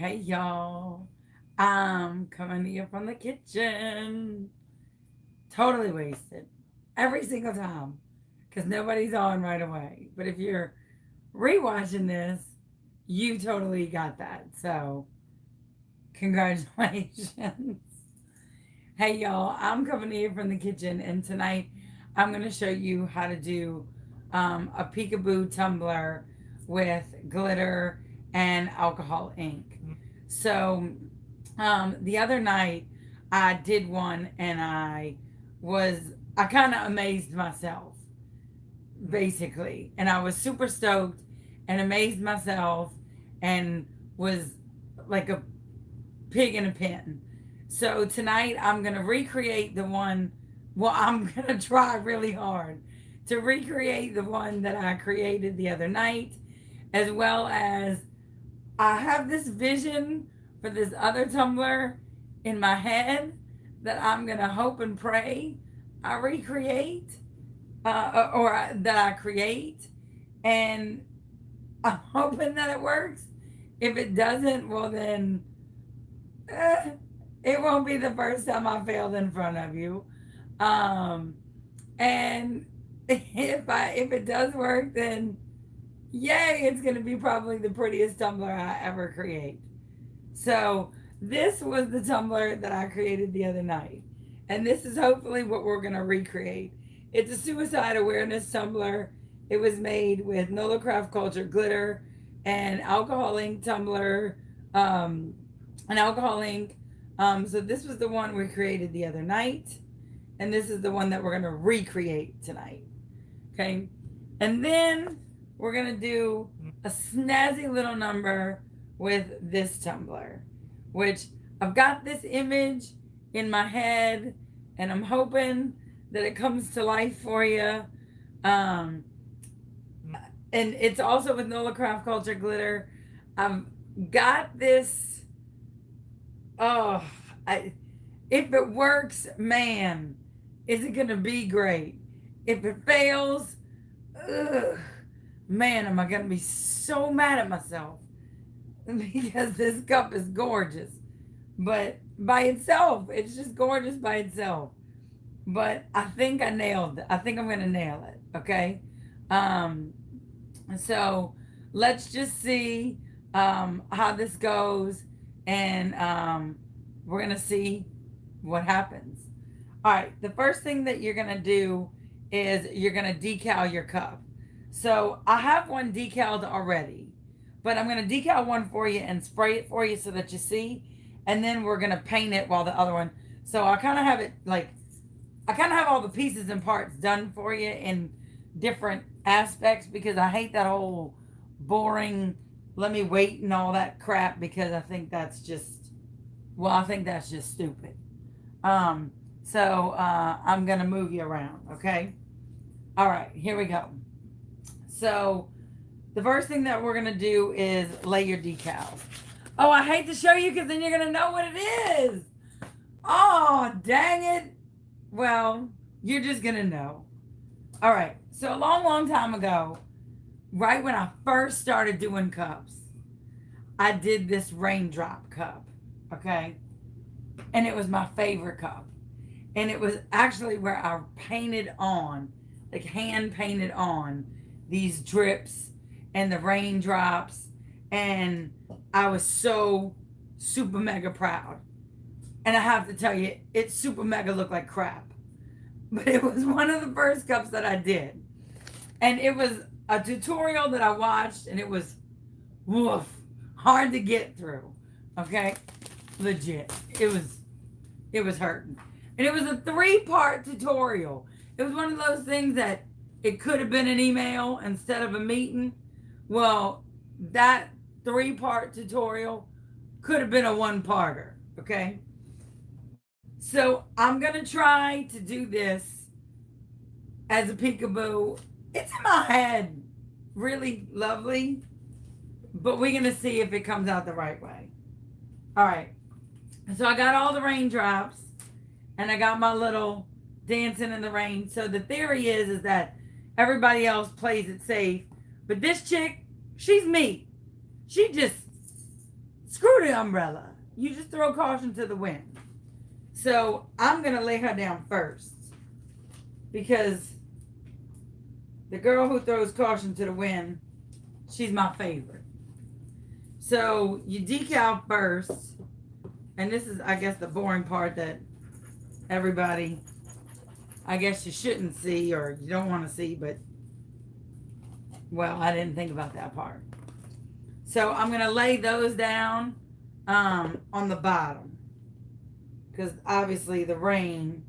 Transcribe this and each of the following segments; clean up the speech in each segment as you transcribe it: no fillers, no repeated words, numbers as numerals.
Hey y'all, I'm coming to you from the kitchen. Totally wasted every single time because nobody's on right away. But if you're rewatching this, you totally got that. So, congratulations. Hey y'all, I'm coming to you from the kitchen, and tonight I'm going to show you how to do a peekaboo tumbler with glitter and alcohol ink. So, the other night I did one and was, I kind of amazed myself basically. And I was super stoked and amazed myself and was like a pig in a pen. So tonight I'm going to recreate the one, well, I'm going to try really hard to recreate the one that I created the other night, as well as I have this vision for this other tumbler in my head that I'm going to hope and pray I recreate or that I create. And I'm hoping that it works. If it doesn't, well, then uh, it won't be the first time I failed in front of you. Um, and if it does work, then yay, it's going to be probably the prettiest tumbler I ever create. So this was the tumbler that I created the other night. And this is hopefully what we're going to recreate. It's a suicide awareness tumbler. It was made with Nola Craft Culture glitter and alcohol ink tumbler, um, and alcohol ink. So this was the one we created the other night. And this is the one that we're going to recreate tonight. Okay. And then we're going to do a snazzy little number with this tumbler, which I've got this image in my head and I'm hoping that it comes to life for you. Um, and it's also with Nola Craft Culture glitter. I've got this. Oh, I, if it works, man, is it going to be great? If it fails, ugh, man, am I going to be so mad at myself because this cup is gorgeous. But by itself, it's just gorgeous by itself. But I think I nailed it. I think I'm going to nail it. Okay. Um, so let's just see how this goes. And we're going to see what happens. All right. The first thing that you're going to do is you're going to decal your cup. So I have one decaled already, but I'm going to decal one for you and spray it for you so that you see. And then we're going to paint it while the other one. So I kind of have it like, I kind of have all the pieces and parts done for you in different aspects because I hate that whole boring, let me wait and all that crap because I think that's just, well, I think that's just stupid. Um, so I'm going to move you around, okay? All right, here we go. So the first thing that we're going to do is lay your decals. Oh, I hate to show you because then you're going to know what it is. Oh, dang it. Well, you're just going to know. All right. So a long, long time ago, right when I first started doing cups, I did this raindrop cup. Okay. And it was my favorite cup. And it was actually where I painted on, like hand painted on these drips and the raindrops. And I was so super mega proud. And I have to tell you, it super mega looked like crap. But it was one of the first cups that I did. And it was a tutorial that I watched and it was woof, hard to get through. Okay? Legit. It was hurting. And it was a 3-part tutorial. It was one of those things that it could have been an email instead of a meeting. Well, that 3-part tutorial could have been a 1-parter. Okay? So I'm going to try to do this as a peekaboo. It's in my head. Really lovely. But we're going to see if it comes out the right way. All right. So I got all the raindrops. And I got my little dancing in the rain. So the theory is that everybody else plays it safe. But this chick, she's me. She just screw the umbrella. You just throw caution to the wind. So I'm going to lay her down first because the girl who throws caution to the wind, she's my favorite. So you decal first, and this is, I guess, the boring part that everybody, I guess you shouldn't see or you don't want to see, but, well, I didn't think about that part. So I'm going to lay those down on the bottom because obviously the rain,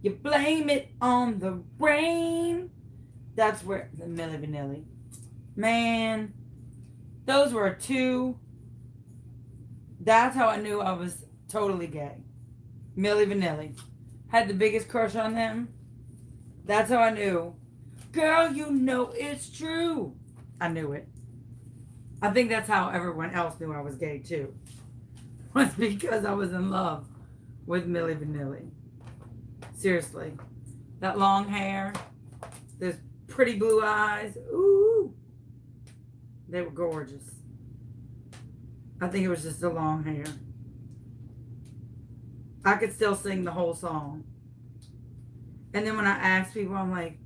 you blame it on the rain. That's where the Milli Vanilli. Man, those were two. That's how I knew I was totally gay. Milli Vanilli. Had the biggest crush on him. That's how I knew. Girl, you know it's true. I knew it. I think that's how everyone else knew I was gay too. Was because I was in love with Milli Vanilli. Seriously. That long hair. Those pretty blue eyes. Ooh. They were gorgeous. I think it was just the long hair. I could still sing the whole song. And then when I ask people, I'm like,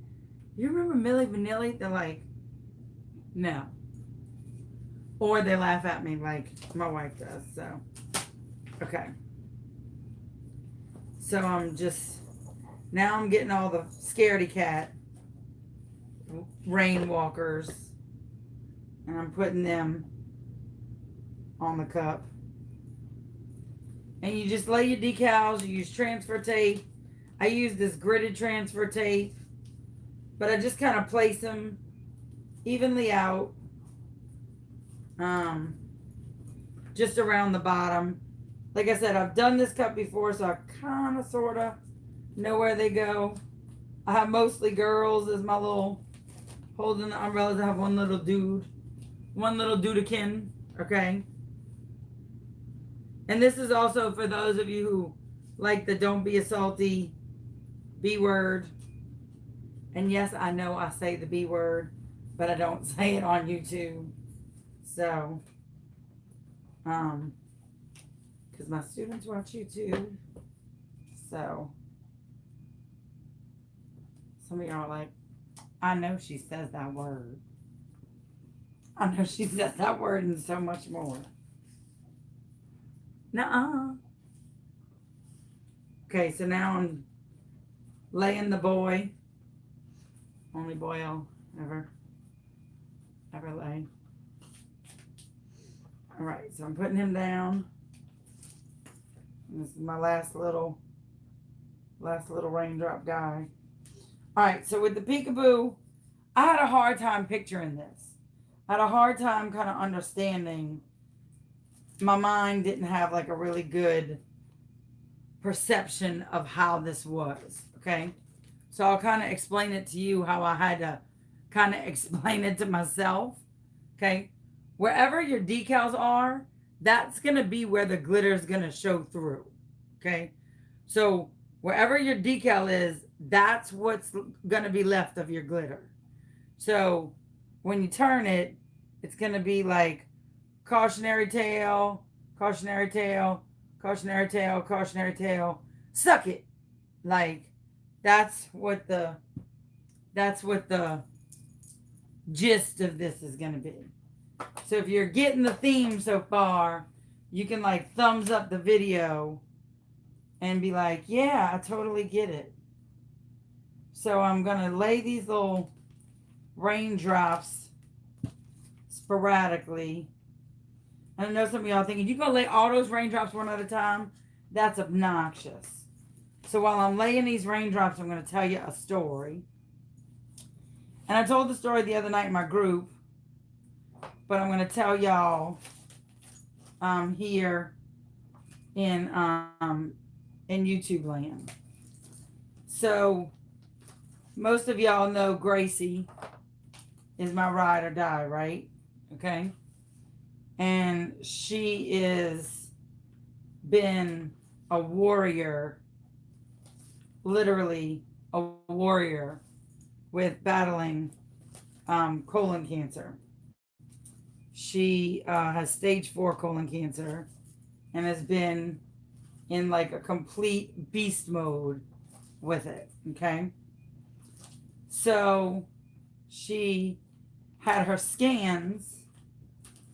you remember Milli Vanilli? They're like, no. Or they laugh at me like my wife does. So, okay. So now I'm getting all the scaredy cat rain walkers. And I'm putting them on the cup. And you just lay your decals. You use transfer tape. I use this gritted transfer tape. But I just kind of place them evenly out. Just around the bottom. Like I said, I've done this cup before, so I kind of, sort of know where they go. I have mostly girls as my little, holding the umbrellas. I have one little dude. One little dudekin. Okay. And this is also for those of you who like the don't be a salty B word. And yes, I know I say the B word, but I don't say it on YouTube. So, because my students watch YouTube. So, some of y'all are like, I know she says that word. I know she says that word and so much more. Nuh-uh. Okay, so now I'm laying the boy. Only boy I'll ever lay. All right, so I'm putting him down. This is my last little raindrop guy. All right, so with the peekaboo, I had a hard time picturing this. I had a hard time kind of understanding. My mind didn't have like a really good perception of how this was, okay? So I'll kind of explain it to you how I had to kind of explain it to myself, okay? Wherever your decals are, that's going to be where the glitter is going to show through, okay? So wherever your decal is, that's what's going to be left of your glitter. So when you turn it, it's going to be like cautionary tale, cautionary tale, cautionary tale, cautionary tale. Suck it. Like that's what the gist of this is going to be. So if you're getting the theme so far, you can like thumbs up the video and be like, yeah, I totally get it. So I'm going to lay these little raindrops sporadically. And I know some of y'all thinking, you going to lay all those raindrops one at a time? That's obnoxious. So while I'm laying these raindrops, I'm going to tell you a story. And I told the story the other night in my group, but I'm going to tell y'all here in YouTube land. So most of y'all know Gracie is my ride or die, right? Okay. And she is been a warrior, literally a warrior with battling colon cancer. She has stage 4 colon cancer and has been in like a complete beast mode with it. Okay. So she had her scans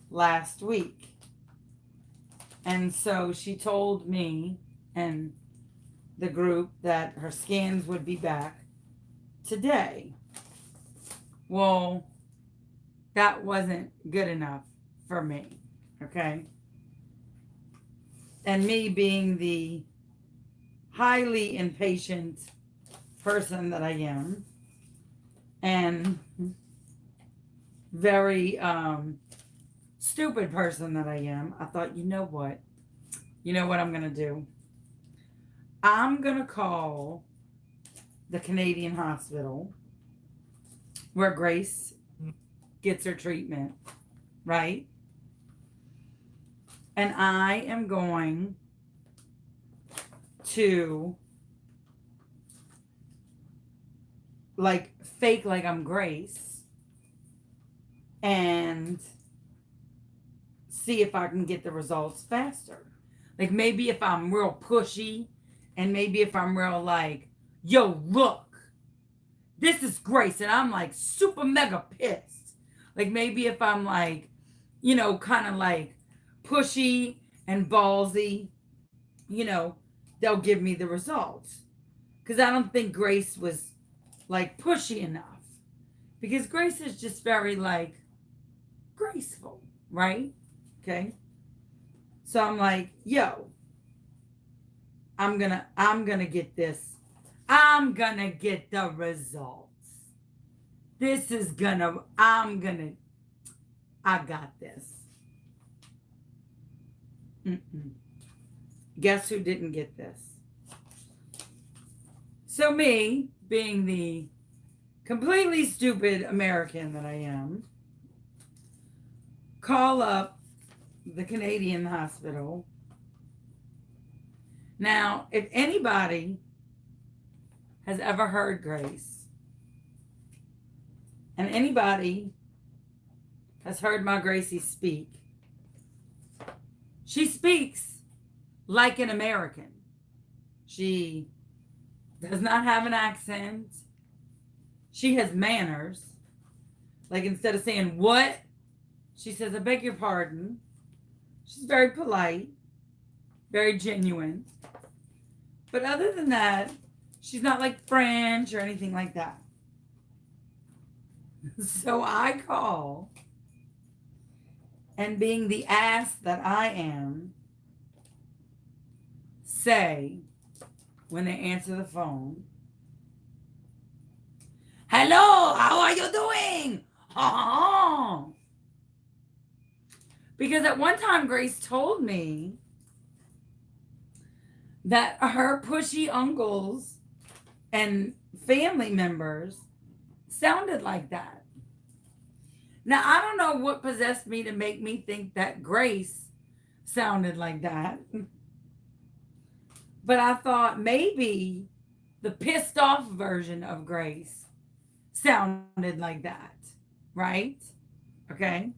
last week. And so she told me and the group that her scans would be back today. Well, that wasn't good enough for me. Okay. And me being the highly impatient person that I am, and very stupid person that I am, I thought, you know what? You know what I'm going to do? I'm going to call the Canadian hospital where Grace gets her treatment, right? And I am going to like fake like I'm Grace and see if I can get the results faster. Like maybe if I'm real pushy and maybe if I'm real like, yo, look, this is Grace, and I'm like super mega pissed. Like maybe if I'm like, you know, kind of like pushy and ballsy, you know, they'll give me the results. Because I don't think Grace was like pushy enough. Because Grace is just very like graceful, right? Okay. So I'm like, yo, I'm gonna get this. I'm gonna get the results. This is I got this. Mm-mm. Guess who didn't get this? So me, being the completely stupid American that I am, call up the Canadian hospital. Now, if anybody has ever heard Grace, and anybody has heard my Gracie speak, she speaks like an American. She does not have an accent. She has manners. Like instead of saying what, she says, I beg your pardon. She's very polite, very genuine. But other than that, she's not like French or anything like that. So I call, and being the ass that I am, say, when they answer the phone, hello, how are you doing? Because at one time Grace told me that her pushy uncles and family members sounded like that. Now, I don't know what possessed me to make me think that Grace sounded like that. But I thought maybe the pissed off version of Grace sounded like that, right? Okay.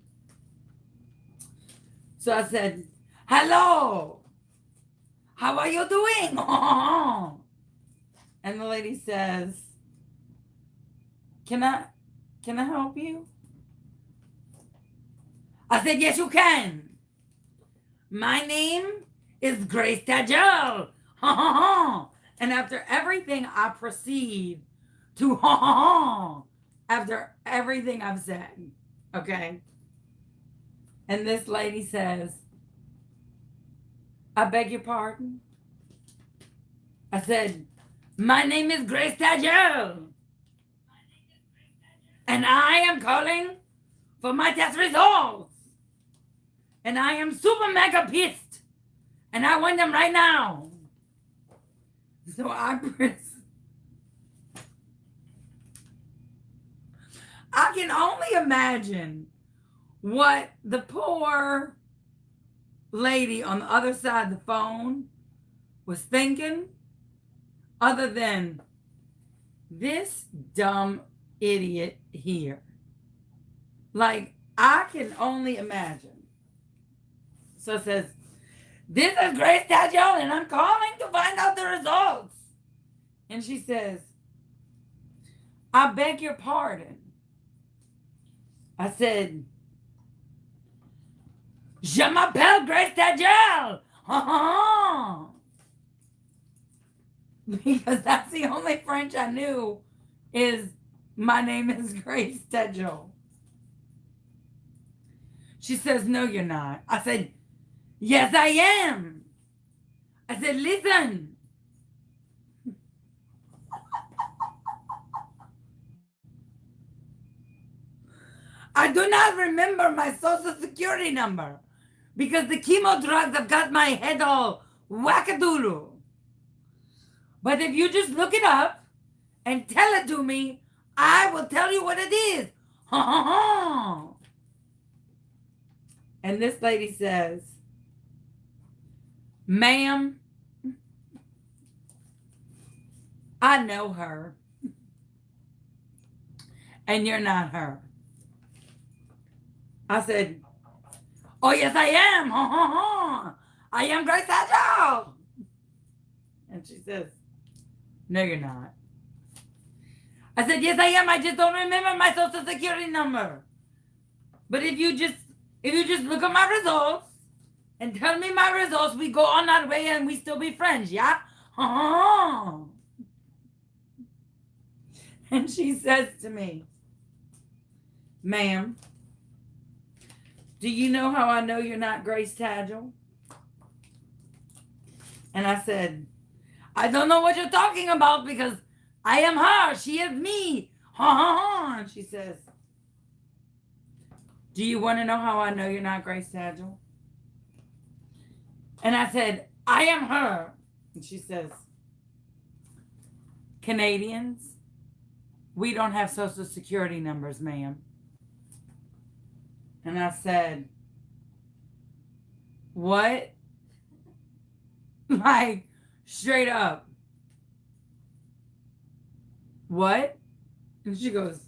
So I said, hello, how are you doing? And the lady says, can I help you? I said, yes, you can. My name is Grace Tajel. And after everything, I proceed to after everything I've said. Okay. And this lady says, I beg your pardon. I said, my name is Grace Tajel. And I am calling for my test results. And I am super mega pissed. And I want them right now. So I can only imagine what the poor lady on the other side of the phone was thinking, other than this dumb idiot here. Like, I can only imagine. So it says, "This is Grace Tadjel, and I'm calling to find out the results." And she says, "I beg your pardon." I said, "Je m'appelle Grace Tadjel." Because that's the only French I knew is my name is Grace Tadjel. She says, "No, you're not." I said, "Yes, I am." I said, "Listen." I do not remember my social security number because the chemo drugs have got my head all wackadoodle. But if you just look it up and tell it to me, I will tell you what it is. And this lady says, "Ma'am, I know her. And you're not her." I said, "Oh, yes, I am. I am Grace Tadjel." And she says, "No, you're not." I said, "Yes, I am. I just don't remember my social security number. But if you just look at my results and tell me my results, we go on that way and we still be friends, yeah?" And she says to me, "Ma'am, do you know how I know you're not Grace Tadjel?" And I said, "I don't know what you're talking about because I am her. She is me." And she says, "Do you want to know how I know you're not Grace Tadjel?" And I said, "I am her." And she says, "Canadians, we don't have social security numbers, ma'am." And I said, "What?" Like, straight up. "What?" And she goes,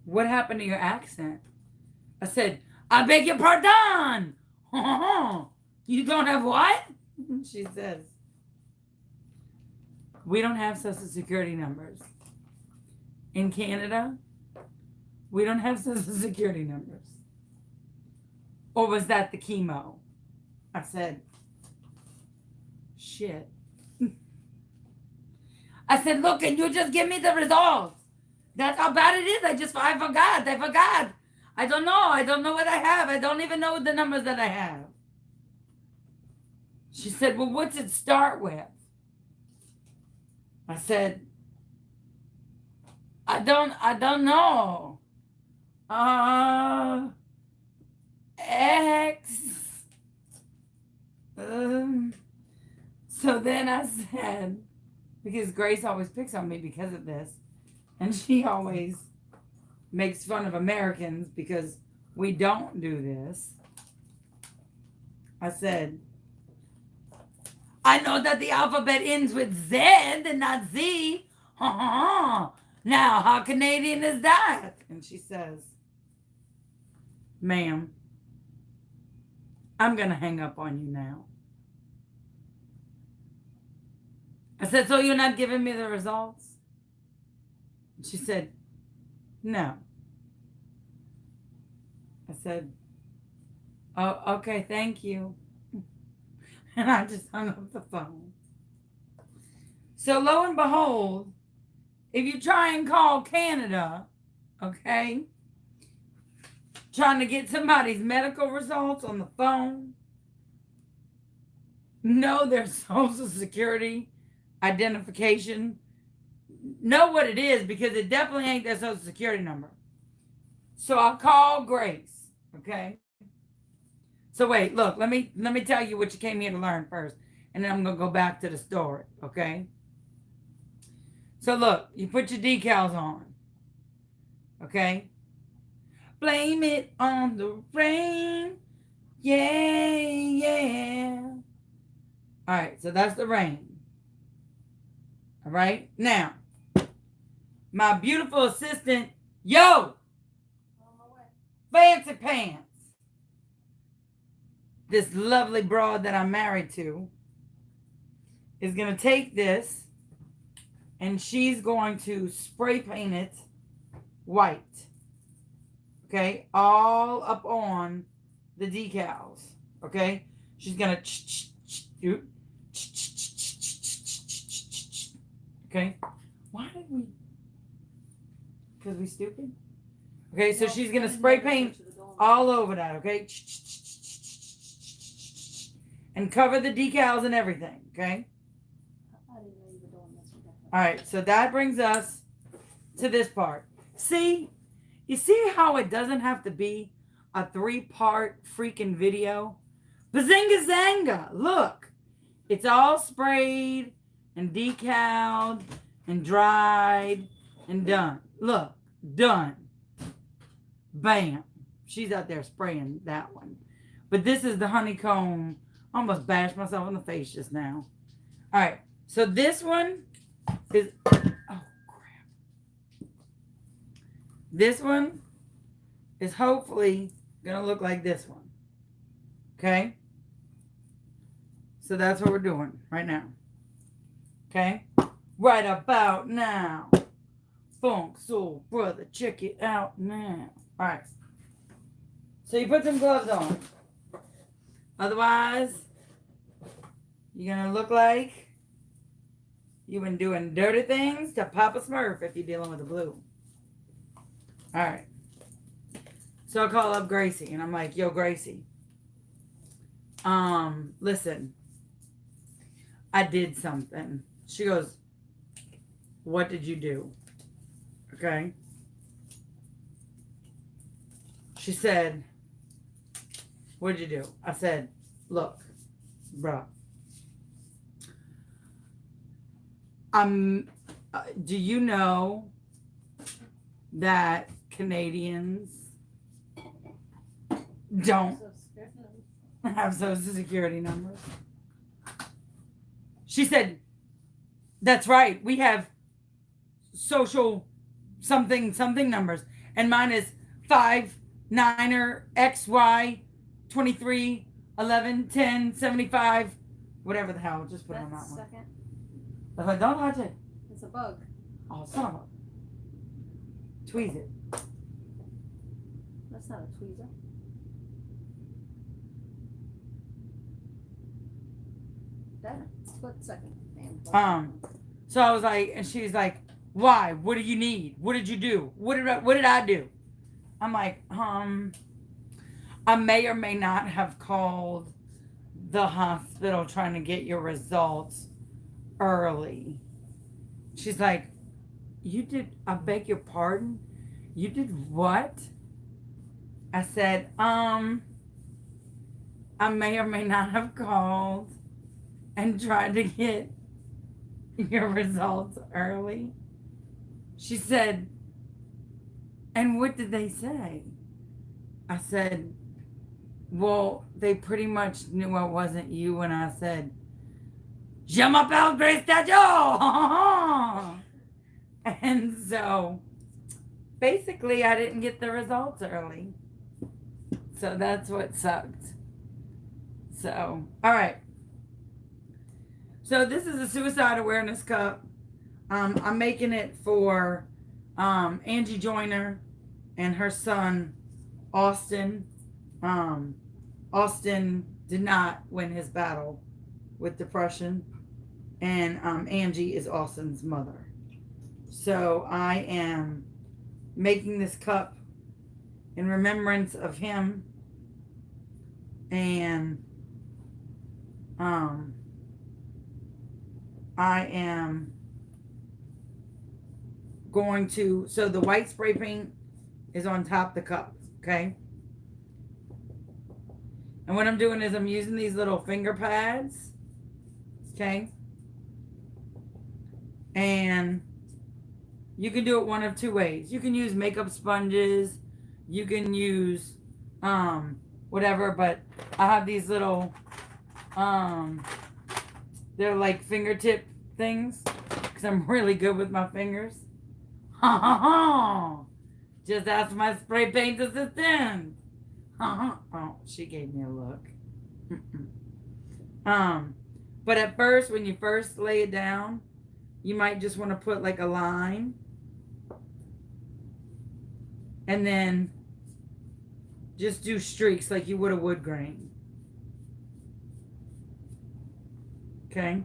"What happened to your accent?" I said, "I beg your pardon." "You don't have what?" She says, "We don't have social security numbers. In Canada, we don't have social security numbers." Or was that the chemo? I said, "Shit." I said, "Look, can you just give me the results? That's how bad it is. I forgot. I don't know. I don't know what I have. I don't even know the numbers that I have." She said, "Well, what's it start with?" I said, I don't know. X. So then I said, because Grace always picks on me because of this, and she always makes fun of Americans because we don't do this. I said, "I know that the alphabet ends with Z and not Z. Now, how Canadian is that?" And she says, "Ma'am, I'm going to hang up on you now." I said, "So you're not giving me the results?" She said, "No." I said, "Oh, okay, thank you." And I just hung up the phone. So lo and behold, if you try and call Canada, okay, trying to get somebody's medical results on the phone, know their social security identification, know what it is, because it definitely ain't their social security number. So I'll call Grace, okay? So wait, look, let me tell you what you came here to learn first, and then I'm gonna go back to the story, okay? So look, you put your decals on, okay? Blame it on the rain, yeah. All right, so that's the rain. All right, now, my beautiful assistant, yo, fancy pants. This lovely broad that I'm married to is going to take this and she's going to spray paint it white. Okay, all up on the decals. Okay, she's going to okay. Why did we? Because we stupid? Okay, so she's going to spray paint all over that, okay? And cover the decals and everything, okay? All right, so that brings us to this part. See? You see how it doesn't have to be a 3-part freaking video? Bazinga zanga! Look! It's all sprayed and decaled and dried and done. Look, done. Bam. She's out there spraying that one. But this is the honeycomb. I almost bashed myself in the face just now. All right. So this one is... Oh, crap. This one is hopefully going to look like this one. Okay? So that's what we're doing right now. Okay? Right about now. Funk soul brother, check it out now. All right. So you put some gloves on. Otherwise, you're going to look like you've been doing dirty things to Papa Smurf if you're dealing with the blue. All right. So I call up Gracie and I'm like, yo, Gracie. Listen. I did something. She goes, what did you do? Okay. She said, what did you do? I said, look, bruh. Do you know that Canadians don't have Social Security numbers? She said, that's right. We have social something numbers. And mine is 5, 9er, XY, 23, 11, 10, 75, whatever the hell. Just put it on that one. Second. If I don't touch it. It's a bug. Oh, son of a. Tweeze it. That's not a tweezer. That split second. So I was like, and she's like, why? What do you need? What did you do? What did I do? I'm like, I may or may not have called the hospital trying to get your results early. She's like, you did, I beg your pardon? You did what? I said, I may or may not have called and tried to get your results early. She said, and what did they say? I said, well, they pretty much knew I wasn't you. And I said, Je m'appelle Grace Dadjo! And so, basically, I didn't get the results early. So that's what sucked. So, all right. So this is a suicide awareness cup. I'm making it for Angie Joyner and her son, Austin. Austin did not win his battle with depression. And Angie is Austin's mother. So I am making this cup in remembrance of him. And I am going to, so the white spray paint is on top of the cup, okay? And what I'm doing is I'm using these little finger pads, okay? And you can do it one of two ways. You can use makeup sponges, you can use whatever, but I have these little they're like fingertip things because I'm really good with my fingers. Ha ha ha! Just ask my spray paint assistant. Oh, she gave me a look. But at first, when you first lay it down, you might just want to put like a line. And then just do streaks like you would a wood grain. Okay?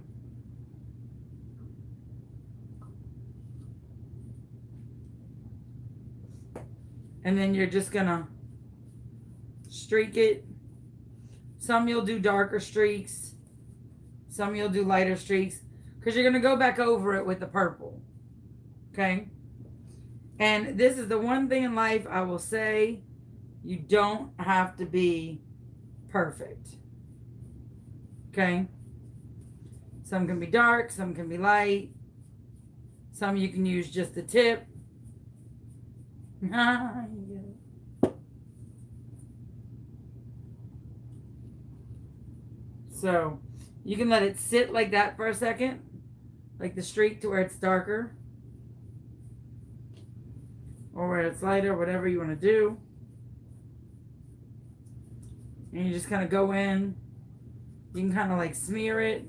And then you're just gonna streak it. Some you'll do darker streaks. Some you'll do lighter streaks. Because you're gonna go back over it with the purple. Okay? And this is the one thing in life I will say, you don't have to be perfect. Okay? Some can be dark, some can be light. Some you can use just the tip. So you can let it sit like that for a second, like the streak to where it's darker or where it's lighter, whatever you want to do. And you just kind of go in. You can kind of like smear it.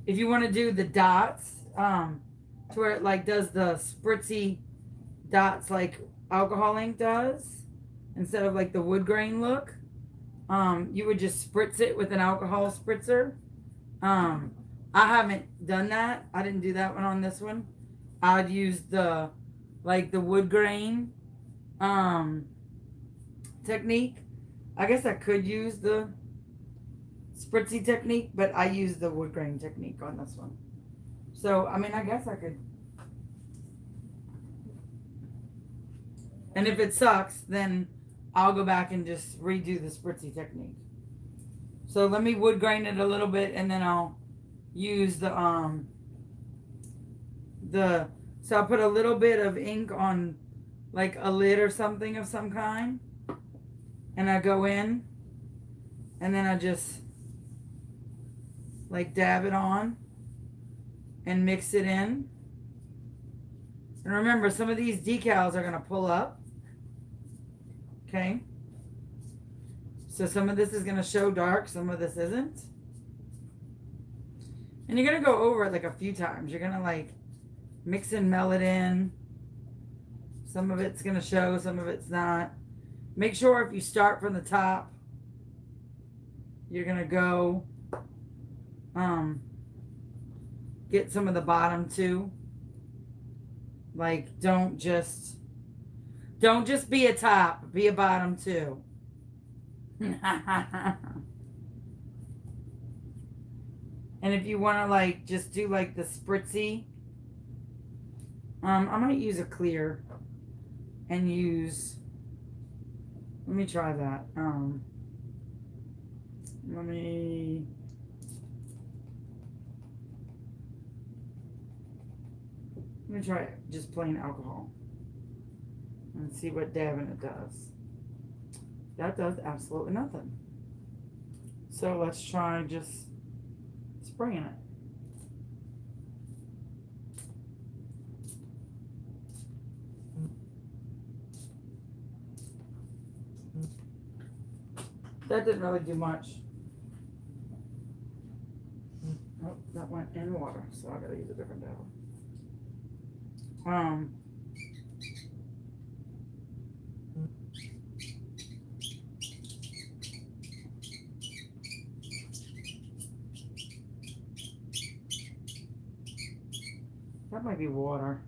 If you want to do the dots, to where it like does the spritzy dots like alcohol ink does, instead of like the wood grain look, you would just spritz it with an alcohol spritzer. I haven't done that. I didn't do that one on this one. I'd use the like the wood grain technique. I guess I could use the spritzy technique, but I use the wood grain technique on this one. So I mean, I guess I could. And if it sucks, then I'll go back and just redo the spritzy technique. So let me wood grain it a little bit, and then I'll use the so I'll put a little bit of ink on like a lid or something of some kind, and I go in, and then I just like dab it on and mix it in. And remember, some of these decals are going to pull up. Okay? So some of this is going to show dark, some of this isn't. And you're going to go over it like a few times. You're going to like mix and melt it in. Some of it's going to show, some of it's not. Make sure if you start from the top, you're going to go get some of the bottom too. Like, don't just be a top, be a bottom too. And if you want to like just do like the spritzy, I might use a clear and use, let me try that. Let me try just plain alcohol and see what dabbing it does. That does absolutely nothing. So let's try just spraying it. That didn't really do much. Oh, that went in water, so I gotta use a different dabber. That might be water.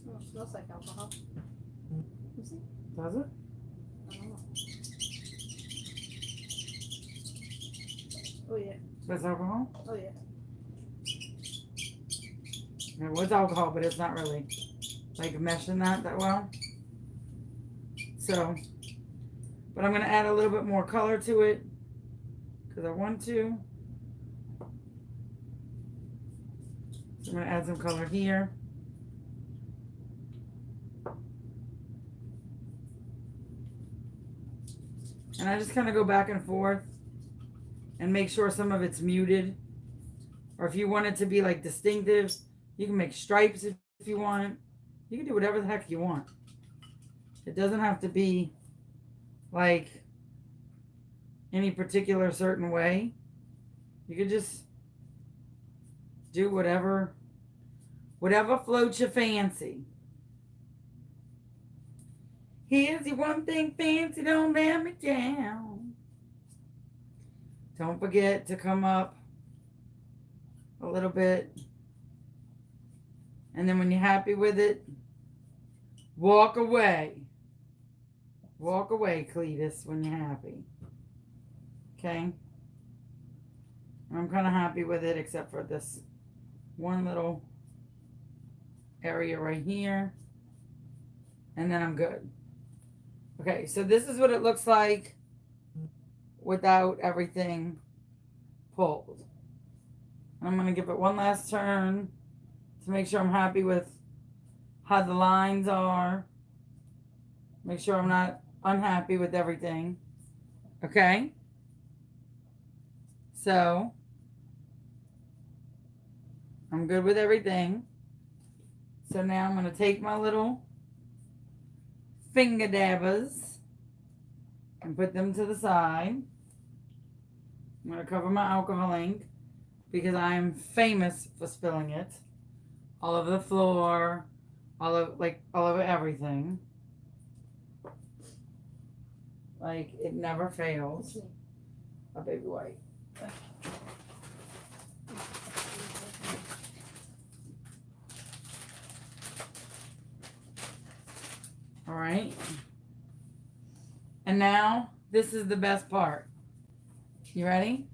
Oh, it smells like alcohol. You see? Does it? I don't know. Oh yeah. That's alcohol? Oh yeah. It was alcohol, but it's not really like meshing that well. So, but I'm going to add a little bit more color to it because I want to. So I'm going to add some color here. And I just kind of go back and forth and make sure some of it's muted. Or if you want it to be like distinctive, you can make stripes if you want. You can do whatever the heck you want. It doesn't have to be like any particular certain way. You could just do whatever floats your fancy. Here's the one thing fancy, don't let me down. Don't forget to come up a little bit. And then when you're happy with it, walk away. Walk away, Cletus, when you're happy. Okay? I'm kind of happy with it, except for this one little area right here. And then I'm good. Okay, so this is what it looks like without everything pulled. I'm going to give it one last turn to make sure I'm happy with how the lines are. Make sure I'm not unhappy with everything. Okay? So, I'm good with everything. So now I'm going to take my little finger dabbers and put them to the side. I'm going to cover my alcohol ink because I am famous for spilling it all over the floor, all over everything. Like, it never fails. A baby white. All right. And now, this is the best part. You ready?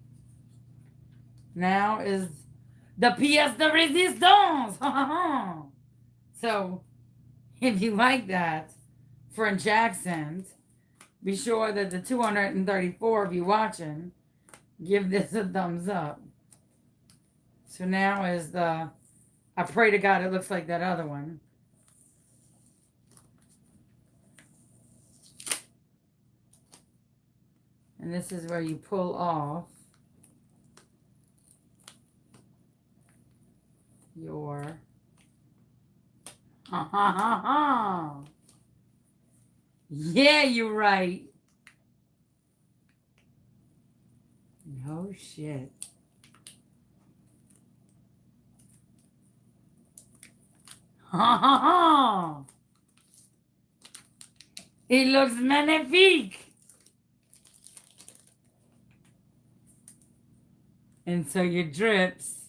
Now is the pièce de résistance. So, if you like that French accent, be sure that the 234 of you watching give this a thumbs up. So now is I pray to God it looks like that other one. And this is where you pull off your yeah, you're right. No shit. It looks magnifique. And so your drips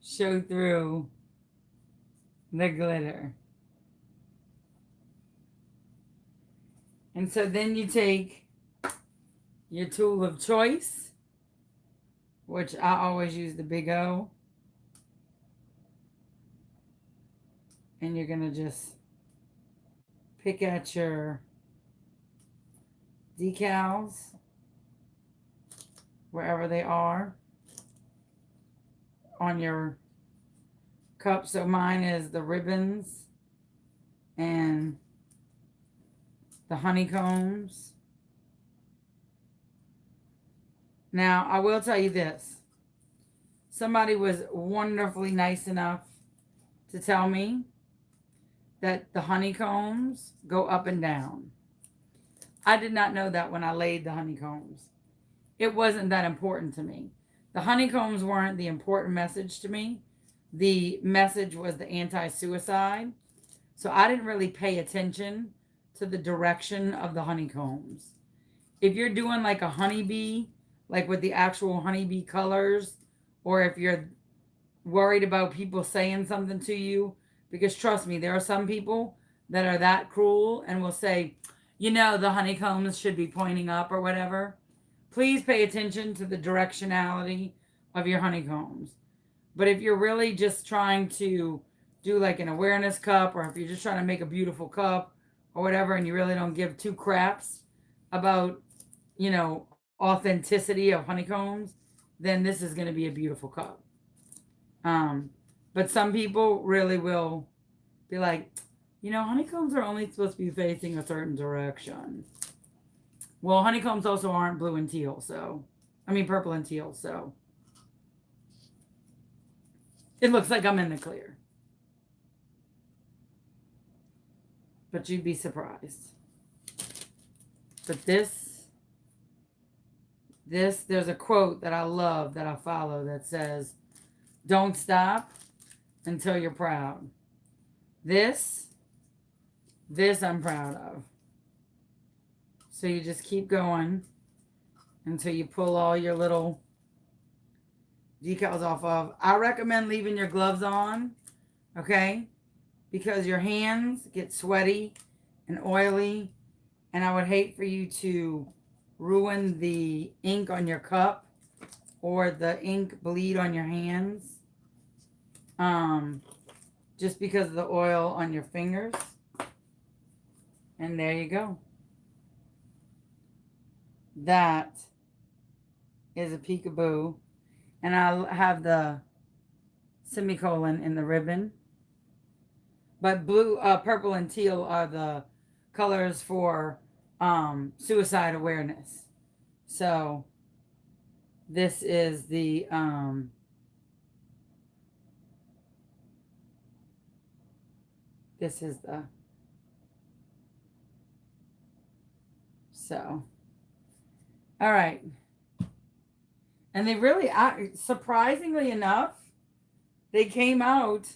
show through the glitter. And so then you take your tool of choice, which I always use the Big O. And you're going to just pick at your decals, wherever they are, on your cup. So mine is the ribbons and the honeycombs. Now, I will tell you this. Somebody was wonderfully nice enough to tell me that the honeycombs go up and down. I did not know that when I laid the honeycombs. It wasn't that important to me. The honeycombs weren't the important message to me. The message was the anti-suicide. So I didn't really pay attention to the direction of the honeycombs. If you're doing like a honeybee, like with the actual honeybee colors, or if you're worried about people saying something to you, because trust me, there are some people that are that cruel and will say, you know, the honeycombs should be pointing up or whatever. Please pay attention to the directionality of your honeycombs. But if you're really just trying to do like an awareness cup, or if you're just trying to make a beautiful cup or whatever, and you really don't give two craps about, you know, authenticity of honeycombs, then this is going to be a beautiful cup. But some people really will be like, you know, honeycombs are only supposed to be facing a certain direction. Well, honeycombs also aren't blue and teal, so, I mean purple and teal, so it looks like I'm in the clear. but you'd be surprised. But there's a quote that I love that I follow that says, "Don't stop until you're proud." This I'm proud of. So you just keep going until you pull all your little decals off of. I recommend leaving your gloves on, okay? Because your hands get sweaty and oily, and I would hate for you to ruin the ink on your cup or the ink bleed on your hands just because of the oil on your fingers. And there you go. That is a peekaboo. And I'll have the semicolon in the ribbon. But blue, purple, and teal are the colors for suicide awareness. So this is the so all right. And they really, surprisingly enough, they came out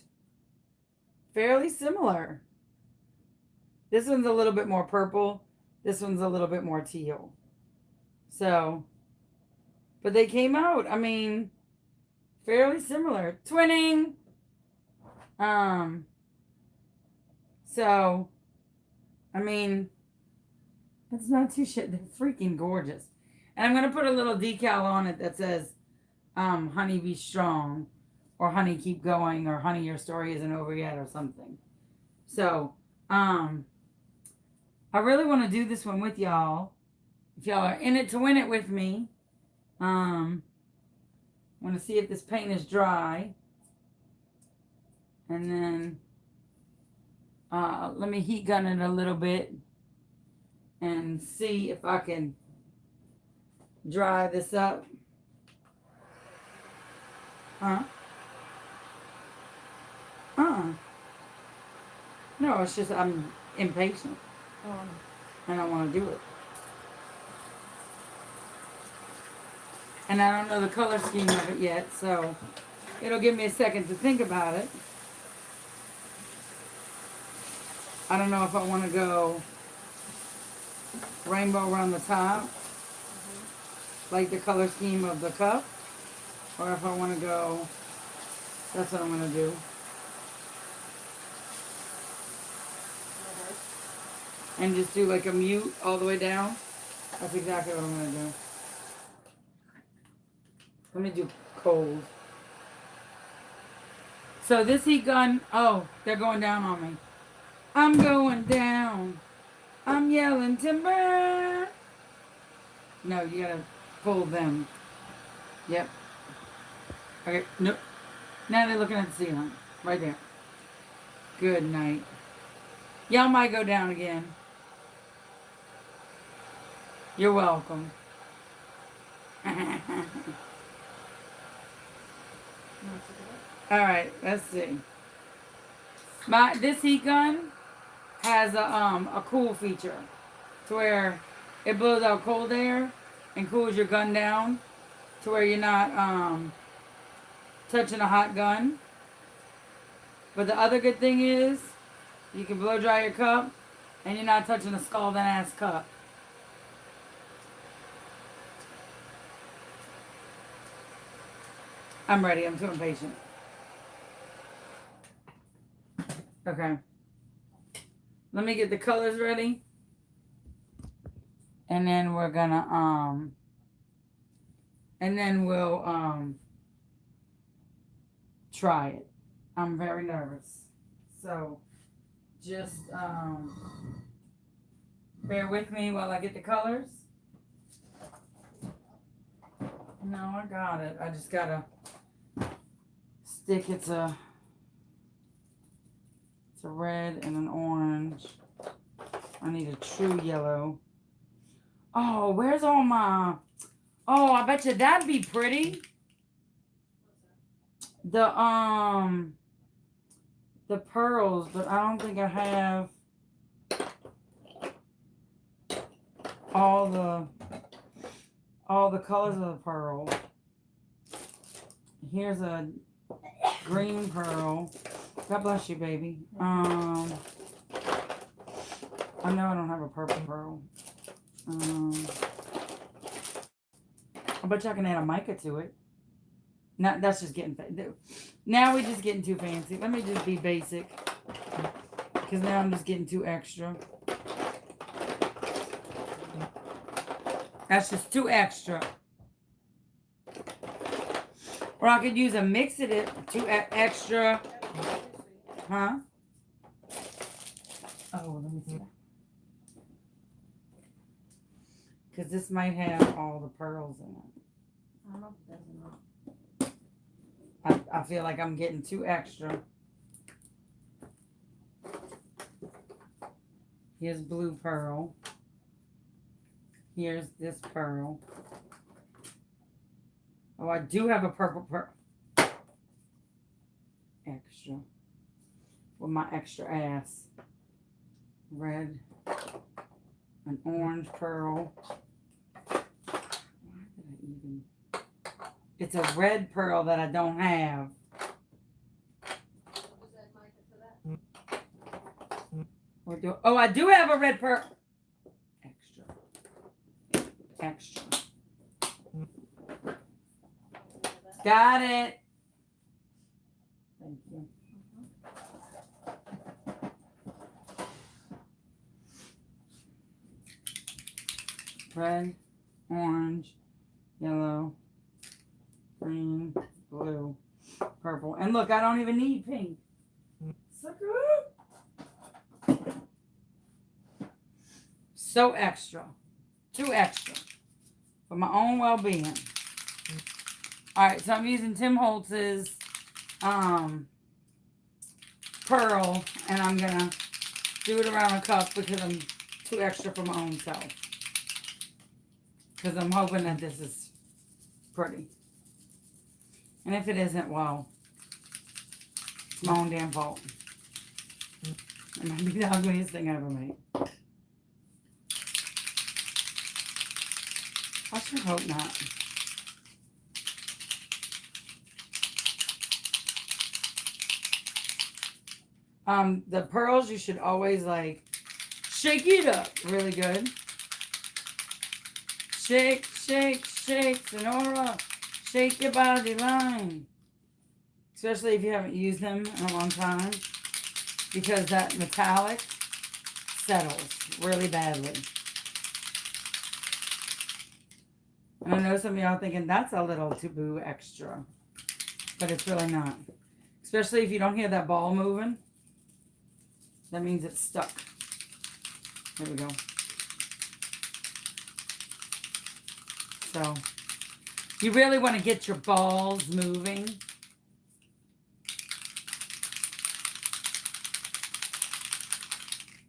fairly similar. This one's a little bit more purple. This one's a little bit more teal. So, but they came out, I mean, fairly similar. Twinning. So, I mean, it's not too shit. They're freaking gorgeous. And I'm going to put a little decal on it that says, honey, be strong, or honey, keep going, or honey, your story isn't over yet, or something. So, I really want to do this one with y'all. If y'all are in it to win it with me, I want to see if this paint is dry. And then, let me heat gun it a little bit and see if I can dry this up. No, it's just I'm impatient. I don't want to do it. And I don't know the color scheme of it yet, so it'll give me a second to think about it. I don't know if I want to go rainbow around the top, like the color scheme of the cup, or if I want to go, that's what I'm going to do. And just do like a mute all the way down. That's exactly what I'm going to do. Let me do cold. So this heat gun, oh, they're going down on me. I'm going down. I'm yelling timber. No, you gotta pull them. Yep. Okay, nope. Now they're looking at the ceiling. Right there. Good night. Y'all might go down again. You're welcome. Alright, let's see. This heat gun has a cool feature to where it blows out cold air and cools your gun down to where you're not touching a hot gun. But the other good thing is you can blow dry your cup and you're not touching a scalding ass cup. I'm ready. I'm too impatient. Okay. Let me get the colors ready. And then we're gonna, and then we'll, try it. I'm very nervous. So, just, bear with me while I get the colors. No, I got it. I just gotta stick. It's a red and an orange. I need a true yellow. Oh, where's all my... Oh, I bet you that'd be pretty. The pearls, but I don't think I have... all the colors of the pearl. Here's a green pearl. God bless you, baby. I know I don't have a purple pearl. I bet y'all can add a mica to it. Not, that's just getting, now we're just getting too fancy. Let me just be basic. Because now I'm just getting too extra. That's just too extra. Or I could use a mix of it, too extra. Huh? Oh, let me see that. Because this might have all the pearls in it. I don't know if it does or not. I feel like I'm getting too extra. Here's blue pearl. Here's this pearl. Oh, I do have a purple pearl. Extra. With my extra ass. Red. An orange pearl. Why did I even... It's a red pearl that I don't have. What was that, Micah, for that? Oh, I do have a red pearl. Extra. Got it. Thank you. Red, orange, yellow, green, blue, purple. And look, I don't even need pink. Sucker. So extra. Too extra. For my own well-being. Alright, so I'm using Tim Holtz's pearl. And I'm going to do it around a cup because I'm too extra for my own self. Because I'm hoping that this is pretty. And if it isn't, well, it's my own damn fault. It might be the ugliest thing I ever made. I should hope not. The pearls, you should always like shake it up really good. Shake, shake, shake, Sonora. Shake your body line. Especially if you haven't used them in a long time. Because that metallic settles really badly. And I know some of y'all are thinking that's a little too extra. But it's really not. Especially if you don't hear that ball moving. That means it's stuck. There we go. So, you really want to get your balls moving.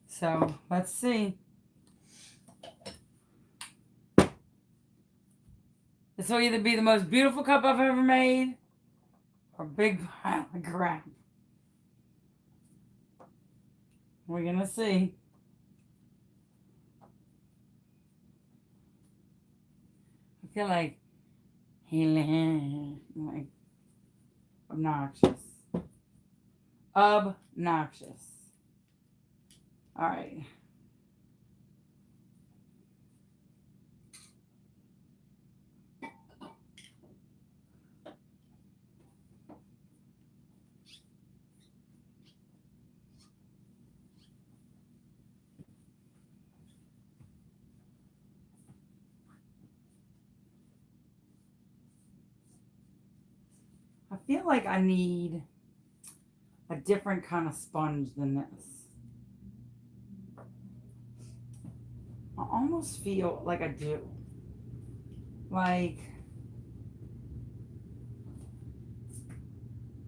So, let's see. This will either be the most beautiful cup I've ever made or a big pile of crap. We're going to see. I feel like obnoxious. Obnoxious. All right. I feel like I need a different kind of sponge than this. I almost feel like I do. Like,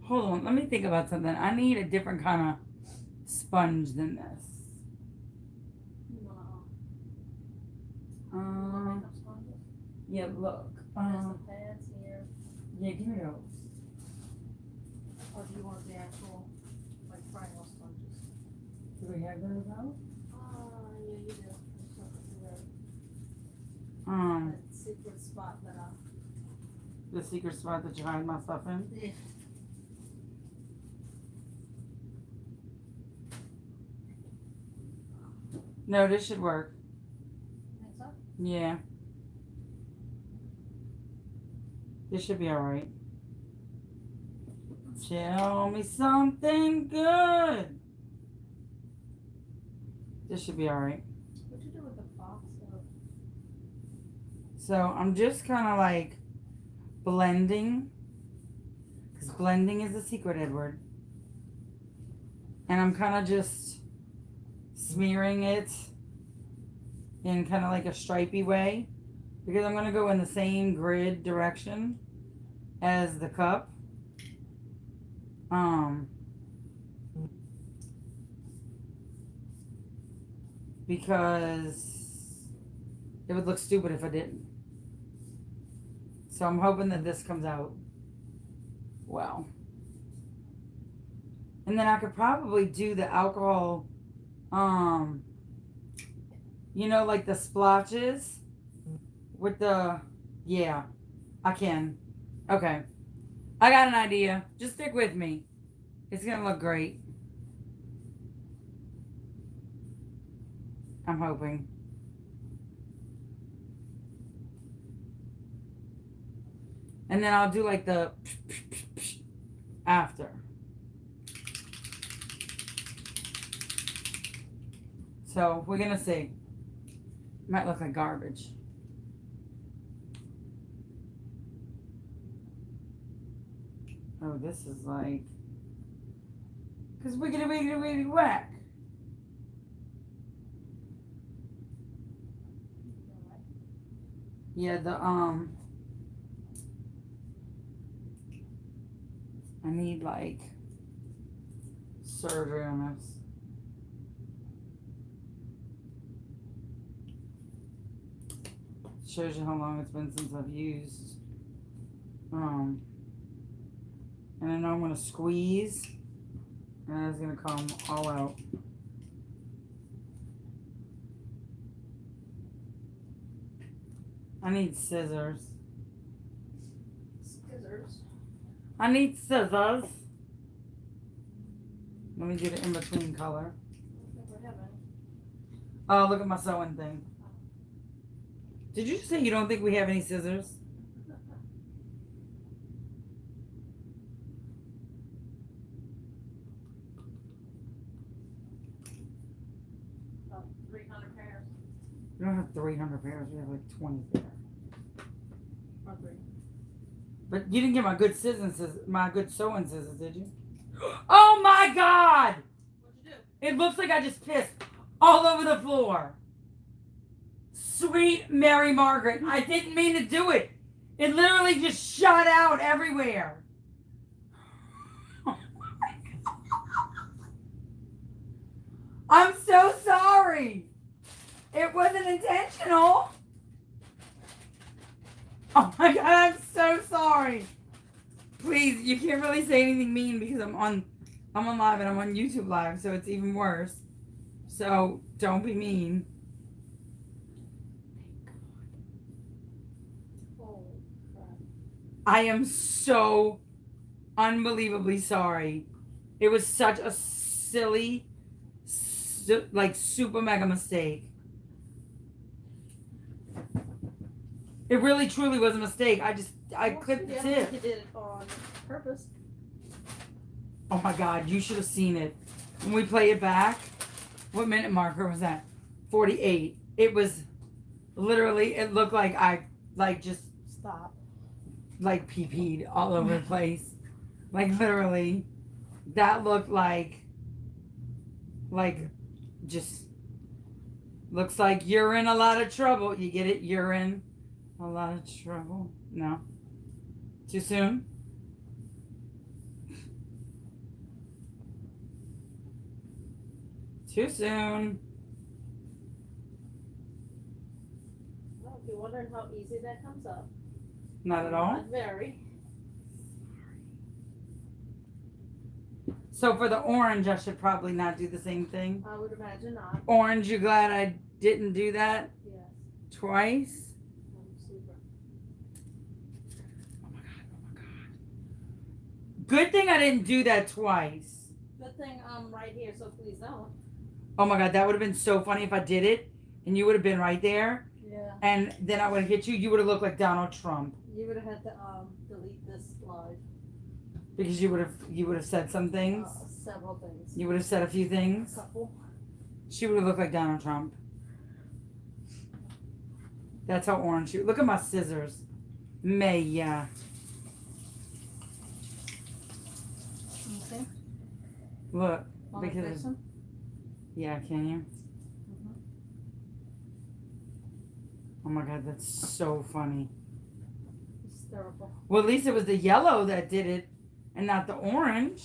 hold on, let me think about something. I need a different kind of sponge than this. Makeup sponges? Yeah, look. There's the pads here. Yeah, give me those. Or do you want the actual, like, triangle sponges? Do we have those out? Yeah, you do. There's something there. secret spot that The secret spot that you hide my stuff in? yeah. No, this should work. Think so? Yeah. This should be alright. Tell me something good. This should be alright. What'd you do with the box of So I'm just kind of like blending. Because blending is the secret, Edward. And I'm kind of just smearing it in kind of like a stripey way. Because I'm going to go in the same grid direction as the cup. Because it would look stupid if I didn't. So I'm hoping that this comes out well. And then I could probably do the alcohol, you know, like the splotches with the, yeah, I can. Okay. I got an idea. Just stick with me. It's going to look great. I'm hoping. And then I'll do like the after. So we're going to see. Might look like garbage. Oh, this is like, because wiggity wiggity wiggity whack. Yeah, I need like surgery on this. Shows you how long it's been since I've used. And I know I'm gonna squeeze, and it's gonna come all out. I need scissors. scissors? I need scissors. Let me do the in-between color. I don't think we have any. Oh, look at my sewing thing. Did you just say you don't think we have any scissors? About 300 pairs. We don't have 300 pairs. We have like 20 pairs. Or 3. But you didn't get my good my good sewing scissors, did you? Oh my God! What'd you do? It looks like I just pissed all over the floor. Sweet Mary Margaret. I didn't mean to do it. It literally just shot out everywhere. Oh my God. I'm so sorry. It wasn't intentional. Oh my God, I'm so sorry. Please, you can't really say anything mean because I'm on live and I'm on YouTube live, so it's even worse. So don't be mean. Holy crap. I am so unbelievably sorry. It was such a silly, like super mega mistake. It really truly was a mistake. I clipped the Yeah, tip. you did it on purpose. Oh my God, you should have seen it. When we play it back, what minute marker was that? 48. It was literally, it looked like I just Stop. like pee-peed all over the place. Like literally, that looked like just looks like you're in a lot of trouble. You get it? You're in a lot of trouble. No. Too soon? Too soon. Well, if you're wondering how easy that comes up. Not at all. Not very. So for the orange, I should probably not do the same thing. I would imagine not. Orange, you glad I didn't do that Yes. twice? I'm super. Good thing I didn't do that twice. Good thing I'm right here, so please don't. Oh my God, that would have been so funny if I did it and you would have been right there. Yeah. And then I would have hit you. You would have looked like Donald Trump You would have had to delete this live. because you would have said some things. Several things. You would have said a few things. Couple. She would have looked like Donald Trump. That's how orange she. Look at my scissors. Maya. Okay. Look, Want me to because fix them? yeah, can you? Mm-hmm. Oh my God, that's so funny. Hysterical. Well, at least it was the yellow that did it, and not the orange,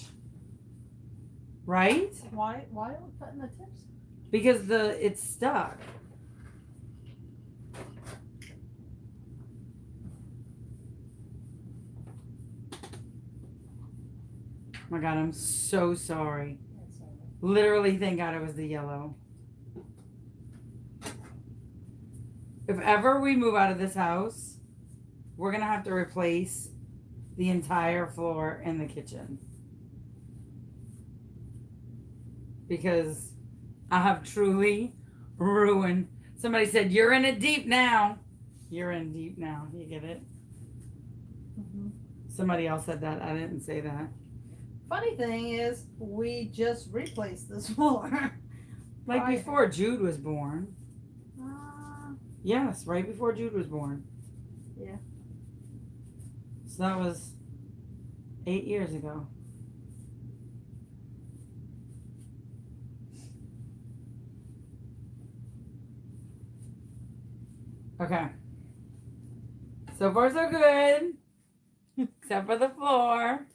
right? Why are we cutting the tips? Because it's stuck. Oh my God, I'm so sorry. That's all right. Literally, thank God it was the yellow. If ever we move out of this house, we're going to have to replace the entire floor in the kitchen. Because I have truly ruined. Somebody said, "You're in it deep now." You're in deep now. You get it? Mm-hmm. Somebody else said that. I didn't say that. Funny thing is, we just replaced this floor. Like Right. before Jude was born. Uh, Yes, right before Jude was born. Yeah. So that was 8 years ago. Okay. So far, so good. Except for the floor.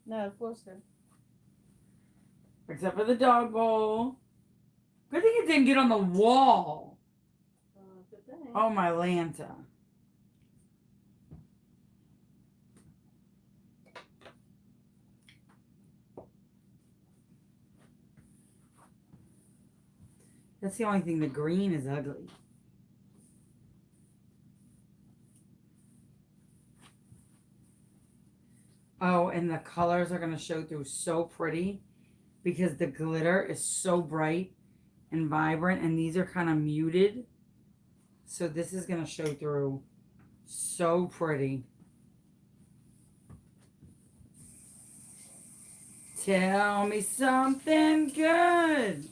no, the floor's good. Except for the dog bowl. Good thing it didn't get on the wall. Good thing. Oh, my Lanta. That's the only thing. The green is ugly. Oh, and the colors are going to show through so pretty because the glitter is so bright and vibrant, and these are kind of muted. So this is going to show through so pretty. Tell me something good.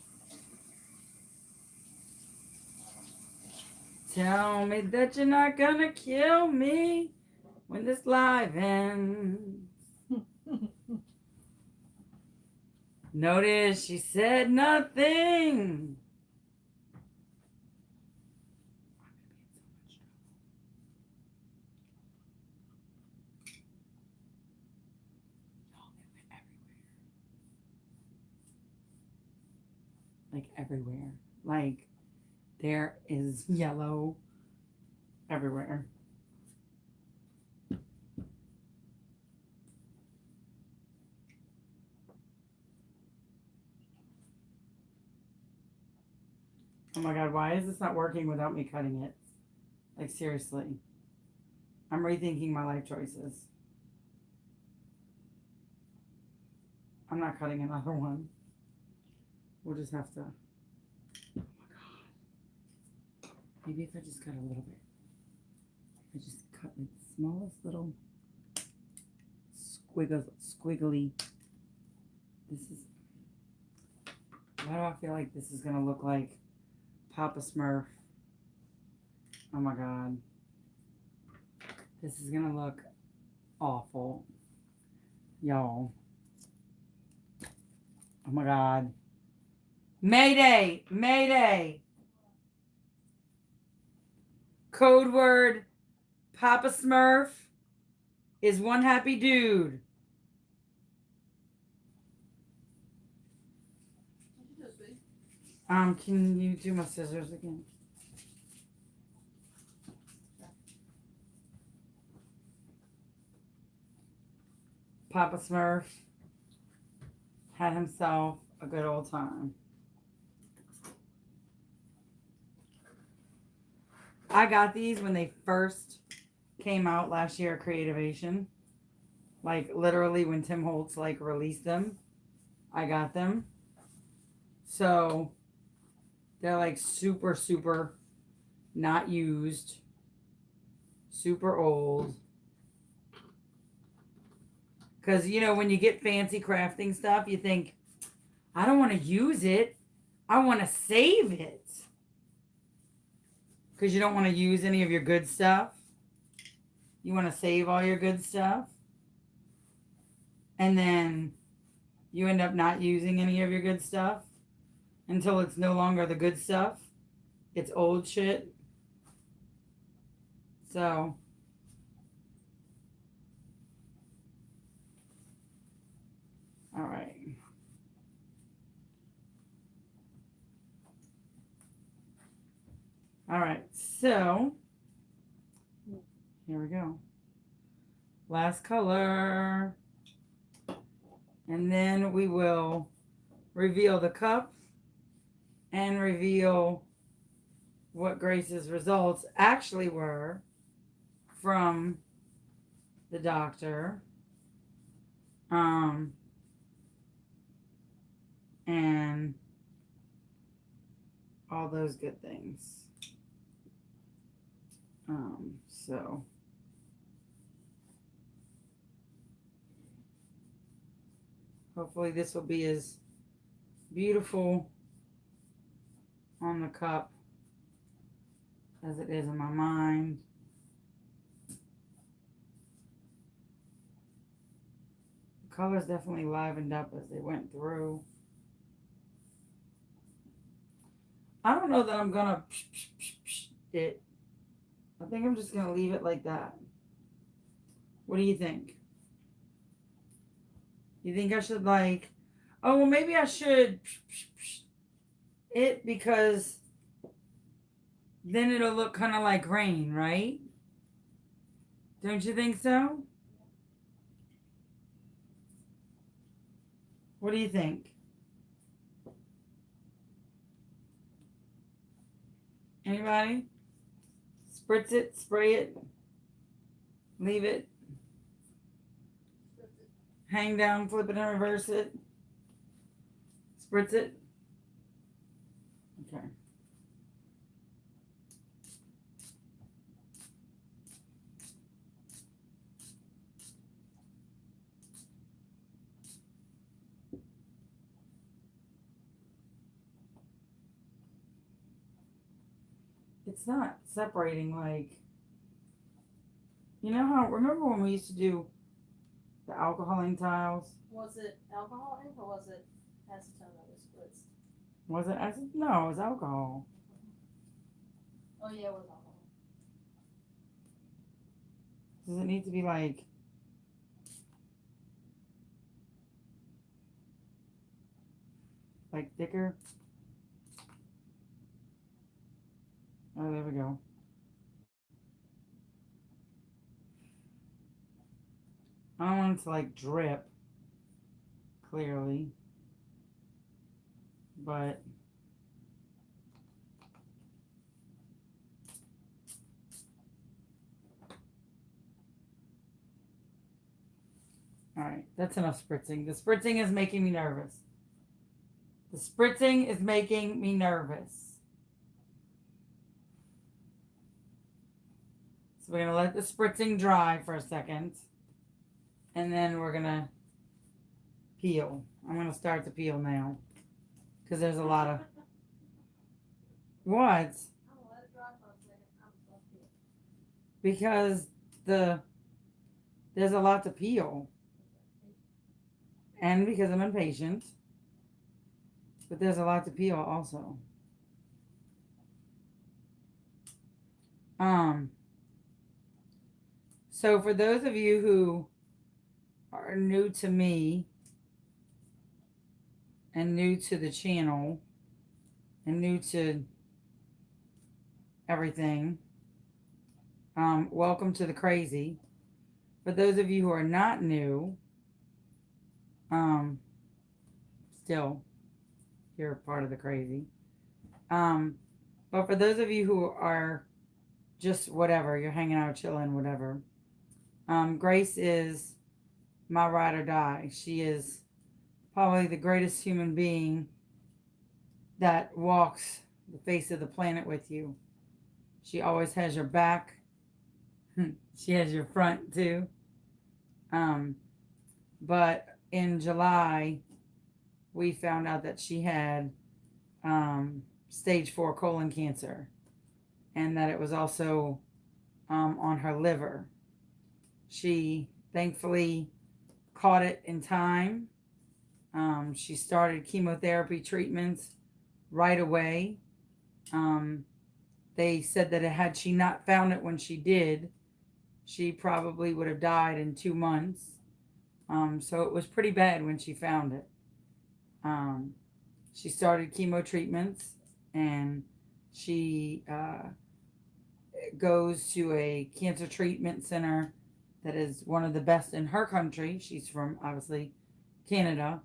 Tell me that you're not going to kill me when this live ends. Notice she said nothing. Like everywhere. Like there is yellow everywhere. Oh my God, why is this not working without me cutting it? Like, seriously. I'm rethinking my life choices. I'm not cutting another one. We'll just have to. Oh my God. Maybe if I just cut a little bit. I just cut like the smallest little squiggly. This is. Why do I feel like this is going to look like Papa Smurf? Oh my God. This is going to look awful. Y'all. Oh my God. Mayday! Mayday! Code word Papa Smurf is one happy dude. Can you do my scissors again? Papa Smurf had himself a good old time. I got these when they first came out last year at Creativation. Like literally when Tim Holtz like released them, I got them. So they're like super, super not used, super old. Because, you know, when you get fancy crafting stuff, you think, I don't want to use it. I want to save it. Because you don't want to use any of your good stuff. You want to save all your good stuff. And then you end up not using any of your good stuff until it's no longer the good stuff. It's old shit. So, all right. All right. So, here we go. Last color. And then we will reveal the cup and reveal what Grace's results actually were from the doctor. And all those good things. So hopefully this will be as beautiful on the cup as it is in my mind. The colors definitely livened up as they went through. I don't know that I'm gonna it. I think I'm just gonna leave it like that. What do you think? You think I should like, oh, well, maybe I should it because then it'll look kind of like rain, right? Don't you think so? What do you think? Anybody? Spritz it, spray it, leave it, hang down, flip it and reverse it, spritz it. Okay. It's not separating like, you know how, remember when we used to do the alcoholing tiles? Was it alcohol ink or was it acetone that was spritzed? Was it acid? No, it was alcohol. Oh yeah, it was alcohol. Does it need to be like thicker? Oh, there we go. I don't want it to like drip, clearly, but all right, that's enough spritzing. The spritzing is making me nervous. The spritzing is making me nervous. So we're going to let the spritzing dry for a second. And then we're going to peel. I'm going to start to peel now. Because there's a lot of... What? I'm gonna let it dry for a second. I'm supposed to peel. Because there's a lot to peel. And because I'm impatient. But there's a lot to peel also. So for those of you who are new to me and new to the channel and new to everything, welcome to the crazy. For those of you who are not new, still, you're part of the crazy. But for those of you who are just whatever, you're hanging out, chilling, whatever. Grace is my ride or die. She is probably the greatest human being that walks the face of the planet with you. She always has your back. She has your front too. Um, but in July, we found out that she had stage 4 colon cancer, and that it was also on her liver. She thankfully caught it in time. She started chemotherapy treatments right away. Um, they said that had she not found it when she did, she probably would have died in 2 months. So it was pretty bad when she found it. Um, she started chemo treatments, and she goes to a cancer treatment center that is one of the best in her country. She's from, obviously, Canada.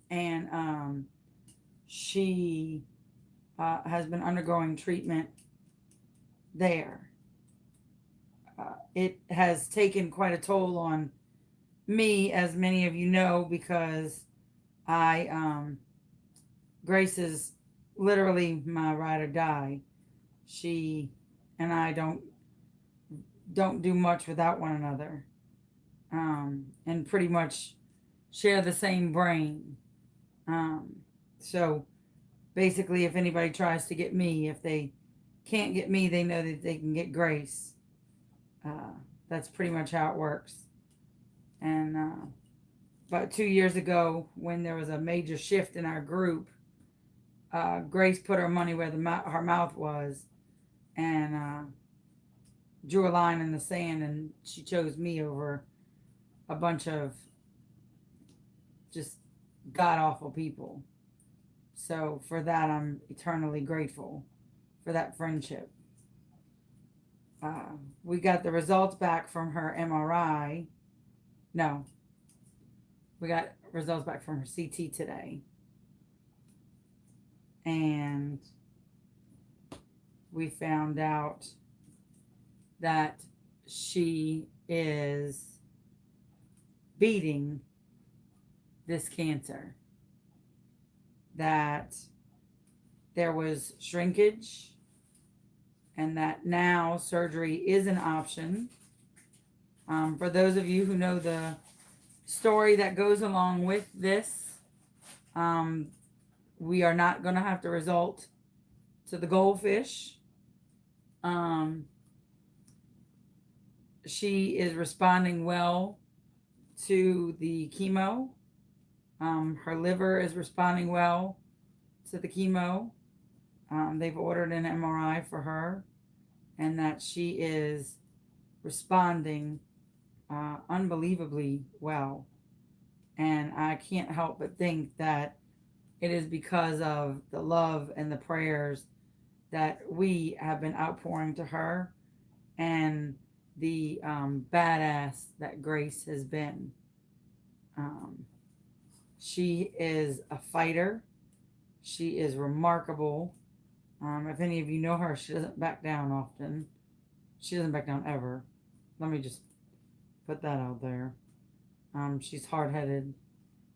And she has been undergoing treatment there. It has taken quite a toll on me, as many of you know, because Grace is literally my ride or die. She and I don't do much without one another, and pretty much share the same brain. So basically, if anybody tries to get me, if they can't get me, they know that they can get Grace. That's pretty much how it works. And about 2 years ago, when there was a major shift in our group, Grace put her money where her mouth was, and drew a line in the sand, and she chose me over a bunch of just god awful people. So for that, I'm eternally grateful for that friendship. We got the results back from her MRI. No, we got results back from her CT today. And we found out that she is beating this cancer. That there was shrinkage, and that now surgery is an option. For those of you who know the story that goes along with this, we are not going to have to resort to the goldfish. She is responding well to the chemo. Her liver is responding well to the chemo. They've ordered an MRI for her, and that she is responding unbelievably well. And I can't help but think that it is because of the love and the prayers that we have been outpouring to her, and the badass that Grace has been. She is a fighter. She is remarkable. If any of you know her, she doesn't back down often. She doesn't back down ever. Let me just put that out there. She's hard-headed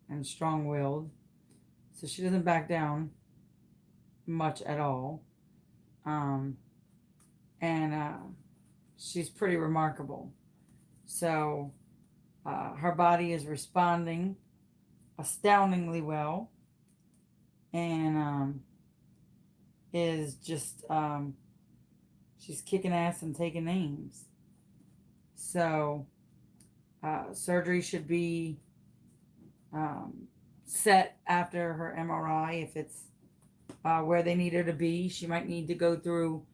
and strong-willed, so she doesn't back down much at all. And she's pretty remarkable. So her body is responding astoundingly well, and is just she's kicking ass and taking names. So surgery should be set after her MRI. If it's where they need her to be, she might need to go through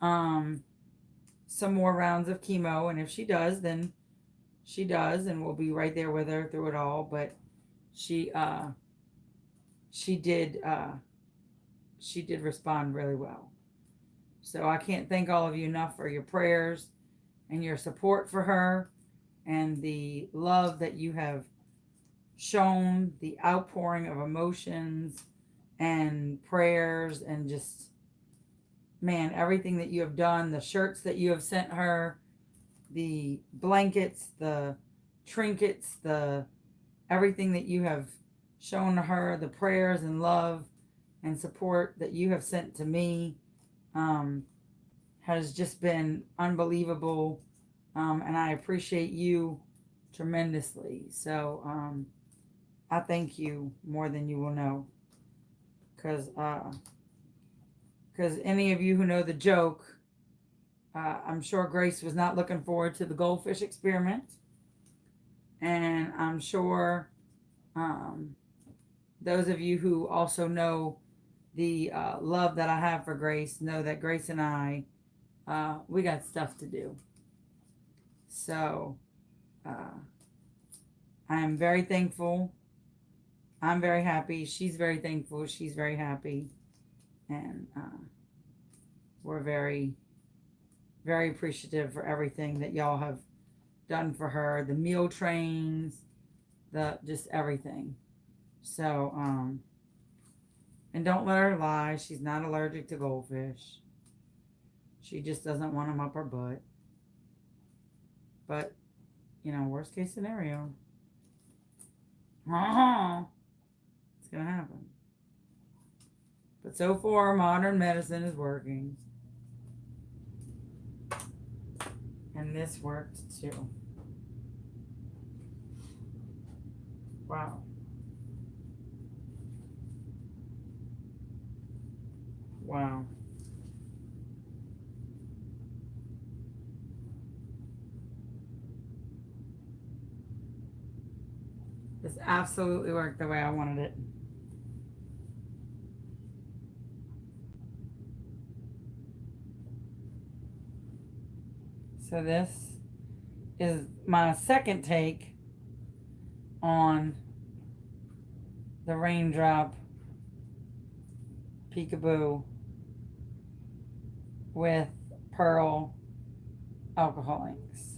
some more rounds of chemo, and if she does, then she does, and we'll be right there with her through it all. But she did respond really well. So I can't thank all of you enough for your prayers and your support for her, and the love that you have shown, the outpouring of emotions and prayers, and just, man, everything that you have done, the shirts that you have sent her, the blankets, the trinkets, the everything that you have shown to her, the prayers and love and support that you have sent to me, has just been unbelievable. And I appreciate you tremendously. So I thank you more than you will know. Because any of you who know the joke, I'm sure Grace was not looking forward to the goldfish experiment. And I'm sure those of you who also know the love that I have for Grace know that Grace and I, we got stuff to do. So I am very thankful. I'm very happy. She's very thankful. She's very happy. And we're very, very appreciative for everything that y'all have done for her. The meal trains, just everything. So, and don't let her lie. She's not allergic to goldfish. She just doesn't want them up her butt. But, worst case scenario. It's going to happen. But so far, modern medicine is working. And this worked too. Wow. Wow. This absolutely worked the way I wanted it. So this is my second take on the raindrop peekaboo with pearl alcohol inks.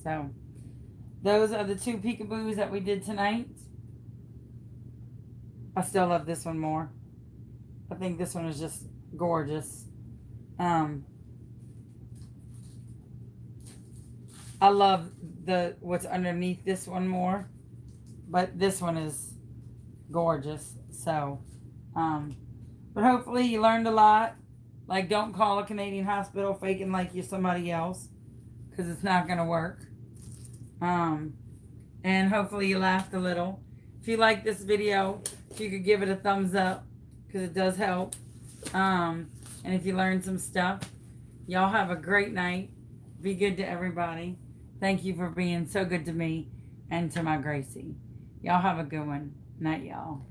So those are the two peekaboos that we did tonight. I still love this one more. I think this one is just gorgeous. I love what's underneath this one more, but this one is gorgeous. So, but hopefully you learned a lot. Like, don't call a Canadian hospital faking like you're somebody else, because it's not going to work. And hopefully you laughed a little. If you like this video, if you could give it a thumbs up, because it does help. And if you learned some stuff, y'all have a great night. Be good to everybody. Thank you for being so good to me and to my Gracie. Y'all have a good one. Night, y'all.